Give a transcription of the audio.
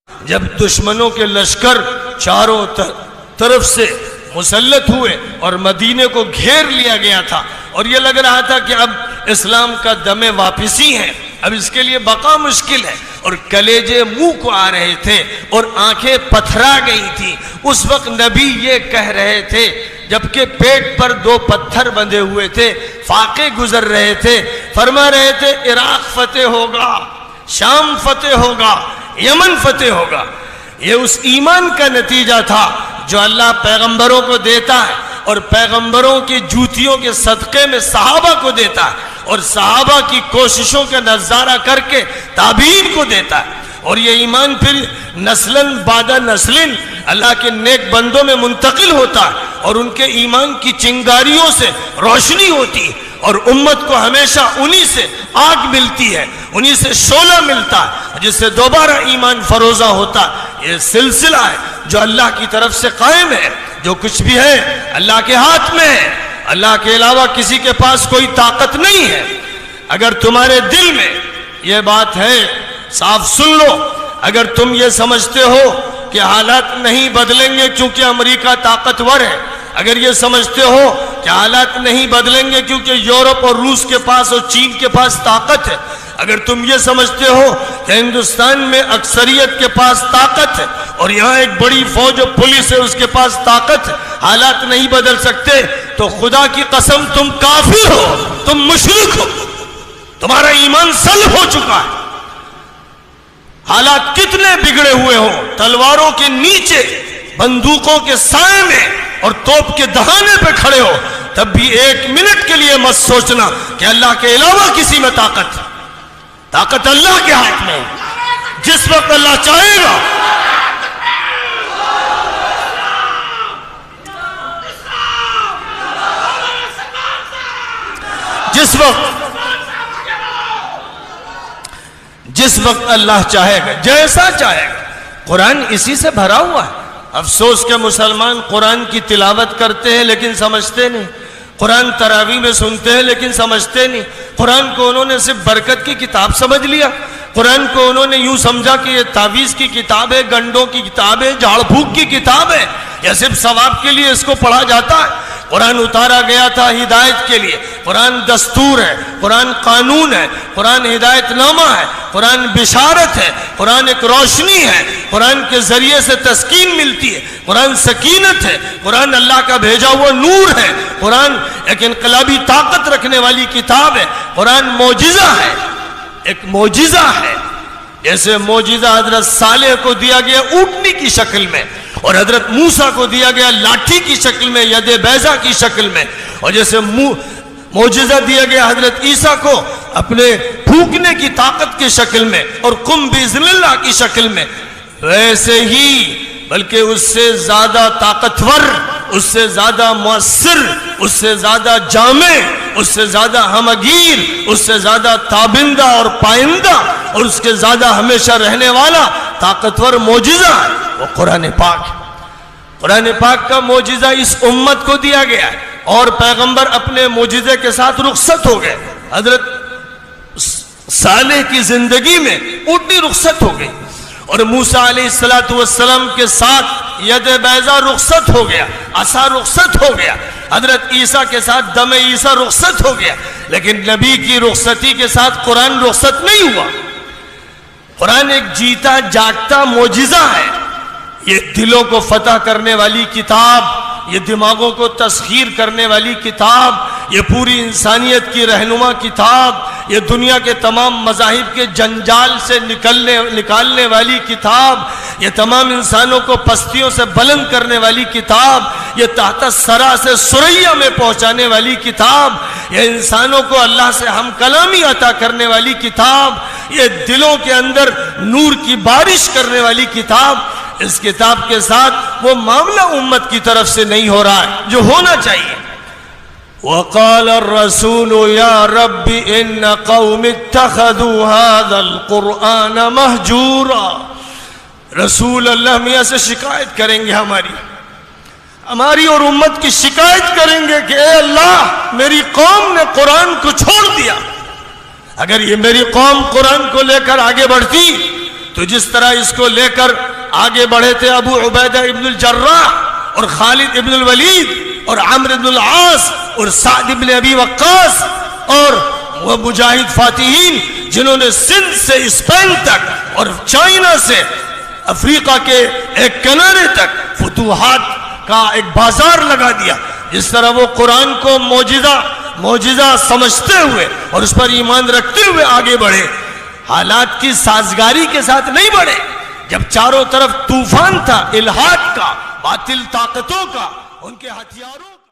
جب دشمنوں کے لشکر چاروں طرف سے مسلط ہوئے اور مدینے کو گھیر لیا گیا تھا اور یہ لگ رہا تھا کہ اب اسلام کا دم واپسی ہے، اب اس کے لیے بقا مشکل ہے، اور کلیجے منہ کو آ رہے تھے اور آنکھیں پتھرا گئی تھی، اس وقت نبی یہ کہہ رہے تھے جبکہ پیٹ پر 2 پتھر بندھے ہوئے تھے، فاقے گزر رہے تھے، فرما رہے تھے عراق فتح ہوگا، شام فتح ہوگا، یمن فتح ہوگا۔ یہ اس ایمان کا نتیجہ تھا جو اللہ پیغمبروں کو دیتا ہے اور پیغمبروں کی جوتیوں کے صدقے میں صحابہ کو دیتا ہے اور صحابہ کی کوششوں کا نظارہ کر کے تابعین کو دیتا ہے، اور یہ ایمان پھر نسلاً بعد نسلن اللہ کے نیک بندوں میں منتقل ہوتا ہے اور ان کے ایمان کی چنگاریوں سے روشنی ہوتی ہے اور امت کو ہمیشہ انہی سے آگ ملتی ہے، انہی سے شعلہ ملتا ہے جس سے دوبارہ ایمان فروزہ ہوتا ہے۔ یہ سلسلہ ہے جو اللہ کی طرف سے قائم ہے، جو کچھ بھی ہے اللہ کے ہاتھ میں ہے، اللہ کے علاوہ کسی کے پاس کوئی طاقت نہیں ہے۔ اگر تمہارے دل میں یہ بات ہے صاف سن لو، اگر تم یہ سمجھتے ہو کہ حالات نہیں بدلیں گے کیونکہ امریکہ طاقتور ہے، اگر یہ سمجھتے ہو کہ حالات نہیں بدلیں گے کیونکہ یورپ اور روس کے پاس اور چین کے پاس طاقت ہے، اگر تم یہ سمجھتے ہو کہ ہندوستان میں اکثریت کے پاس طاقت ہے اور یہاں ایک بڑی فوج اور پولیس ہے اس کے پاس طاقت ہے، حالات نہیں بدل سکتے، تو خدا کی قسم تم کافر ہو، تم مشرک ہو، تمہارا ایمان سلب ہو چکا ہے۔ حالات کتنے بگڑے ہوئے ہوں، تلواروں کے نیچے، بندوقوں کے سائے میں اور توپ کے دہانے پہ کھڑے ہو، تب بھی 1 منٹ کے لیے مت سوچنا کہ اللہ کے علاوہ کسی میں طاقت ہے۔ طاقت اللہ کے ہاتھ میں ہے، جس وقت اللہ چاہے گا جس وقت اللہ چاہے گا، جیسا چاہے گا۔ قرآن اسی سے بھرا ہوا ہے۔ افسوس کہ مسلمان قرآن کی تلاوت کرتے ہیں لیکن سمجھتے نہیں، قرآن تراویح میں سنتے ہیں لیکن سمجھتے نہیں، قرآن کو انہوں نے صرف برکت کی کتاب سمجھ لیا، قرآن کو انہوں نے یوں سمجھا کہ یہ تعویذ کی کتاب ہے، گنڈوں کی کتاب ہے، جھاڑ پھونک کی کتاب ہے، یا صرف ثواب کے لیے اس کو پڑھا جاتا ہے۔ قرآن اتارا گیا تھا ہدایت کے لیے، قرآن دستور ہے، قرآن قانون ہے، قرآن ہدایت نامہ ہے، قرآن بشارت ہے، قرآن ایک روشنی ہے، قرآن کے ذریعے سے تسکین ملتی ہے، قرآن سکینت ہے، قرآن اللہ کا بھیجا ہوا نور ہے، قرآن ایک انقلابی طاقت رکھنے والی کتاب ہے، قرآن معجزہ ہے، ایک معجزہ ہے۔ جیسے معجزہ حضرت صالح کو دیا گیا اونٹنی کی شکل میں، اور حضرت موسیٰ کو دیا گیا لاٹھی کی شکل میں، ید بیضا کی شکل میں، اور جیسے معجزہ دیا گیا حضرت عیسیٰ کو اپنے پھونکنے کی طاقت کی شکل میں اور قم باذن اللہ کی شکل میں، ویسے ہی بلکہ اس سے زیادہ طاقتور، اس سے زیادہ مؤثر، اس سے زیادہ جامع، اس سے زیادہ ہمگیر، اس سے زیادہ تابندہ اور پائندہ اور اس کے زیادہ ہمیشہ رہنے والا طاقتور معجزہ ہے، وہ قرآن پاک ہے۔ قرآن پاک کا معجزہ اس امت کو دیا گیا ہے اور پیغمبر اپنے معجزے کے ساتھ رخصت ہو گئے۔ حضرت صالح کی زندگی میں اونٹنی رخصت ہو گئی اور موسیٰ علیہ السلام کے ساتھ ید بیضا رخصت ہو گیا، عصا رخصت ہو گیا، حضرت عیسیٰ کے ساتھ دم عیسیٰ رخصت ہو گیا، لیکن نبی کی رخصتی کے ساتھ قرآن رخصت نہیں ہوا۔ قرآن ایک جیتا جاگتا معجزہ ہے، یہ دلوں کو فتح کرنے والی کتاب، یہ دماغوں کو تسخیر کرنے والی کتاب، یہ پوری انسانیت کی رہنما کتاب، یہ دنیا کے تمام مذاہب کے جنجال سے نکالنے والی کتاب، یہ تمام انسانوں کو پستیوں سے بلند کرنے والی کتاب، یہ تحت الثری سے ثریا میں پہنچانے والی کتاب، یہ انسانوں کو اللہ سے ہم کلامی عطا کرنے والی کتاب، یہ دلوں کے اندر نور کی بارش کرنے والی کتاب۔ اس کتاب کے ساتھ وہ معاملہ امت کی طرف سے نہیں ہو رہا ہے جو ہونا چاہیے۔ وقال الرسول يا رب ان قوم اتخذوا هذا القرآن مهجورا۔ رسول اللہ میاں سے شکایت کریں گے، ہماری اور امت کی شکایت کریں گے کہ اے اللہ میری قوم نے قرآن کو چھوڑ دیا۔ اگر یہ میری قوم قرآن کو لے کر آگے بڑھتی تو جس طرح اس کو لے کر آگے بڑھے تھے ابو عبیدہ ابن الجراح اور خالد ابن الولید اور عمرو ابن العاص اور سعد ابن ابی وقاص اور وہ مجاہد فاتحین جنہوں نے سندھ سے اسپین تک اور چائنا سے افریقہ کے ایک کنارے تک فتوحات کا ایک بازار لگا دیا. جس طرح وہ قرآن کو معجزہ سمجھتے ہوئے اور اس پر ایمان رکھتے ہوئے آگے بڑھے، حالات کی سازگاری کے ساتھ نہیں بڑھے. جب چاروں طرف طوفان تھا الحاد کا، باطل طاقتوں کا، ان کے ہتھیاروں